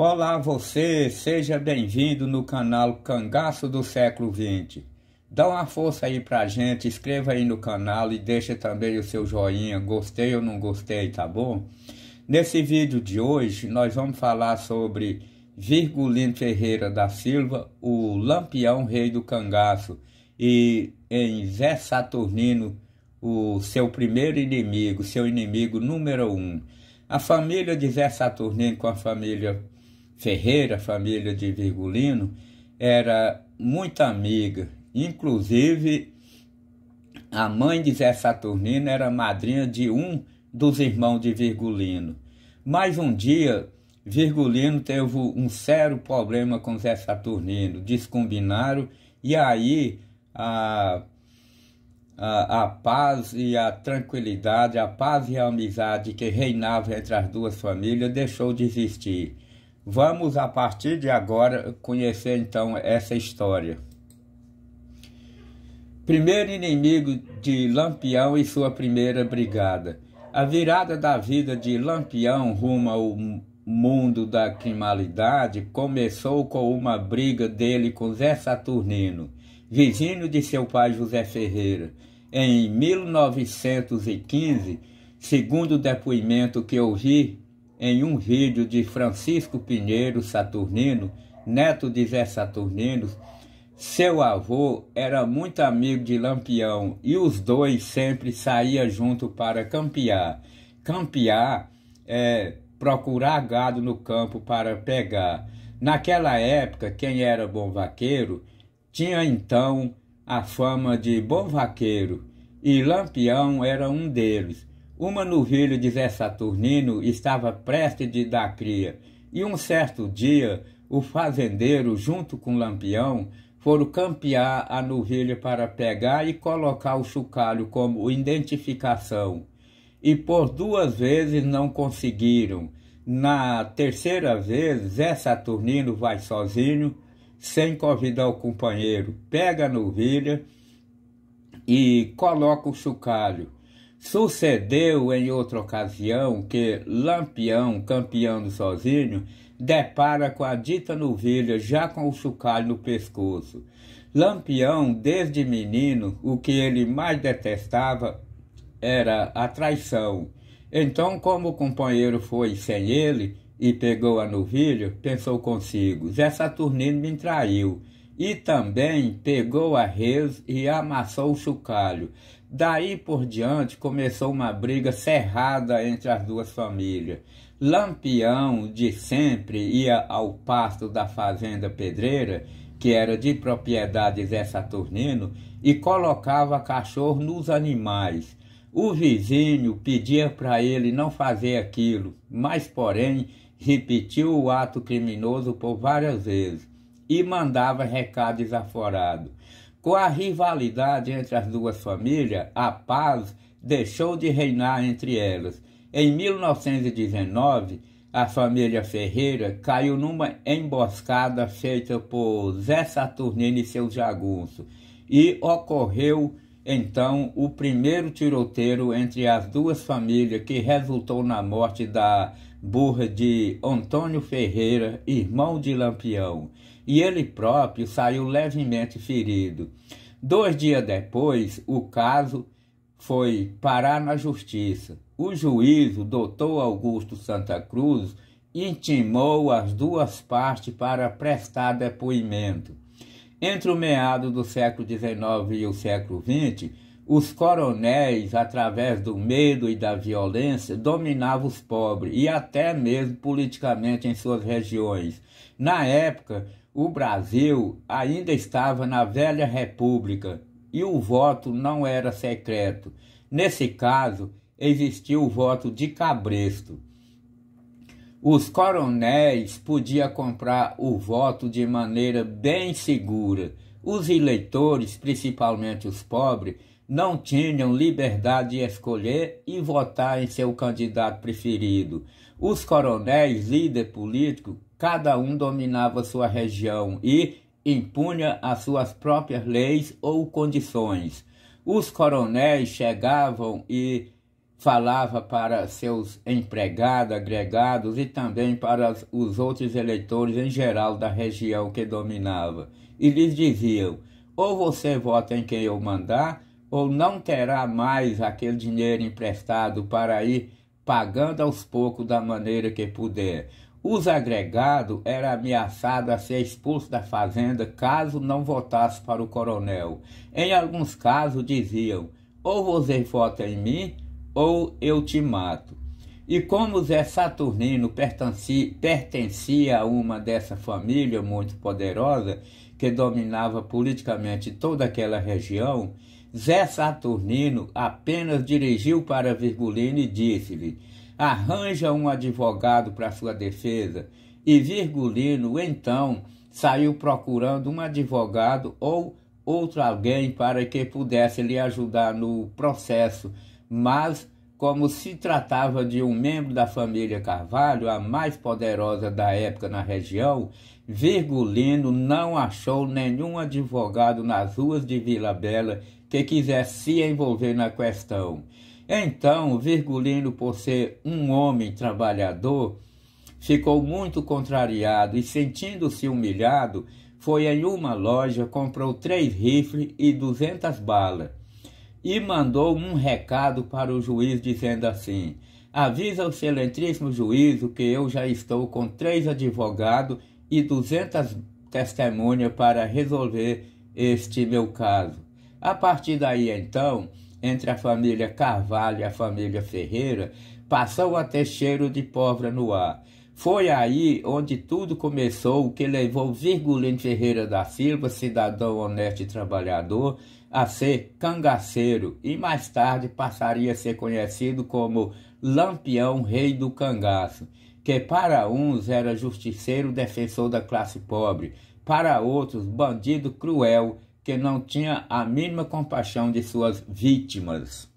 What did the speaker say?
Olá você, seja bem-vindo no canal Cangaço do Século XX. Dá uma força aí pra gente, inscreva aí no canal e deixa também o seu joinha, gostei ou não gostei, tá bom? Nesse vídeo de hoje nós vamos falar sobre Virgulino Ferreira da Silva, o Lampião Rei do Cangaço, e em Zé Saturnino, o seu primeiro inimigo, seu inimigo número 1. A família de Zé Saturnino com a família Ferreira, família de Virgulino, era muito amiga. Inclusive, a mãe de Zé Saturnino era madrinha de um dos irmãos de Virgulino. Mas um dia, Virgulino teve um sério problema com Zé Saturnino, descombinaram, e aí a paz e a tranquilidade, a paz e a amizade que reinava entre as duas famílias deixou de existir. Vamos, a partir de agora, conhecer então essa história. Primeiro inimigo de Lampião e sua primeira brigada. A virada da vida de Lampião rumo ao mundo da criminalidade começou com uma briga dele com Zé Saturnino, vizinho de seu pai José Ferreira. Em 1915, segundo o depoimento que ouvi em um vídeo de Francisco Pinheiro Saturnino, neto de Zé Saturnino, seu avô era muito amigo de Lampião e os dois sempre saíam juntos para campear. Campear é procurar gado no campo para pegar. Naquela época, quem era bom vaqueiro tinha então a fama de bom vaqueiro, e Lampião era um deles. Uma novilha de Zé Saturnino estava prestes de dar cria, e um certo dia o fazendeiro, junto com Lampião, foram campear a novilha para pegar e colocar o chocalho como identificação. E por 2 vezes não conseguiram. Na terceira vez, Zé Saturnino vai sozinho, sem convidar o companheiro, pega a novilha e coloca o chocalho. Sucedeu em outra ocasião que Lampião, campeando sozinho, depara com a dita novilha já com o chocalho no pescoço. Lampião, desde menino, o que ele mais detestava era a traição. Então, como o companheiro foi sem ele e pegou a novilha, pensou consigo: Zé Saturnino me traiu. E também pegou a res e amassou o chocalho. Daí por diante começou uma briga cerrada entre as duas famílias. Lampião, de sempre, ia ao pasto da fazenda Pedreira, que era de propriedade de Zé Saturnino, e colocava cachorro nos animais. O vizinho pedia para ele não fazer aquilo, mas porém repetiu o ato criminoso por várias vezes e mandava recado desaforado. Com a rivalidade entre as duas famílias, a paz deixou de reinar entre elas. Em 1919, a família Ferreira caiu numa emboscada feita por Zé Saturnino e seus jagunços, e ocorreu então o primeiro tiroteio entre as duas famílias, que resultou na morte da burra de Antônio Ferreira, irmão de Lampião, e ele próprio saiu levemente ferido. 2 dias depois, o caso foi parar na justiça. O juiz, o doutor Augusto Santa Cruz, intimou as duas partes para prestar depoimento. Entre o meado do século XIX e o século XX, os coronéis, através do medo e da violência, dominavam os pobres e até mesmo politicamente em suas regiões. Na época, o Brasil ainda estava na velha república e o voto não era secreto. Nesse caso, existia o voto de cabresto. Os coronéis podiam comprar o voto de maneira bem segura. Os eleitores, principalmente os pobres, não tinham liberdade de escolher e votar em seu candidato preferido. Os coronéis, líder político, cada um dominava sua região e impunha as suas próprias leis ou condições. Os coronéis chegavam e falava para seus empregados, agregados e também para os outros eleitores em geral da região que dominava. E lhes diziam: ou você vota em quem eu mandar, ou não terá mais aquele dinheiro emprestado para ir pagando aos poucos da maneira que puder. Os agregados eram ameaçados a ser expulsos da fazenda caso não votasse para o coronel. Em alguns casos diziam: ou você vota em mim, ou eu te mato. E como Zé Saturnino pertencia a uma dessa família muito poderosa, que dominava politicamente toda aquela região, Zé Saturnino apenas dirigiu para Virgulino e disse-lhe: arranja um advogado para sua defesa. E Virgulino, então, saiu procurando um advogado ou outro alguém para que pudesse lhe ajudar no processo, mas, como se tratava de um membro da família Carvalho, a mais poderosa da época na região, Virgulino não achou nenhum advogado nas ruas de Vila Bela que quisesse se envolver na questão. Então, Virgulino, por ser um homem trabalhador, ficou muito contrariado e, sentindo-se humilhado, foi em uma loja, comprou 3 rifles e 200 balas e mandou um recado para o juiz dizendo assim: avisa o excelentíssimo juiz que eu já estou com 3 advogados e 200 testemunhas para resolver este meu caso. A partir daí, então, entre a família Carvalho e a família Ferreira, passou a ter cheiro de pólvora no ar. Foi aí onde tudo começou, o que levou Virgulino Ferreira da Silva, cidadão honesto e trabalhador, a ser cangaceiro e mais tarde passaria a ser conhecido como Lampião, rei do cangaço, que para uns era justiceiro defensor da classe pobre, para outros bandido cruel que não tinha a mínima compaixão de suas vítimas.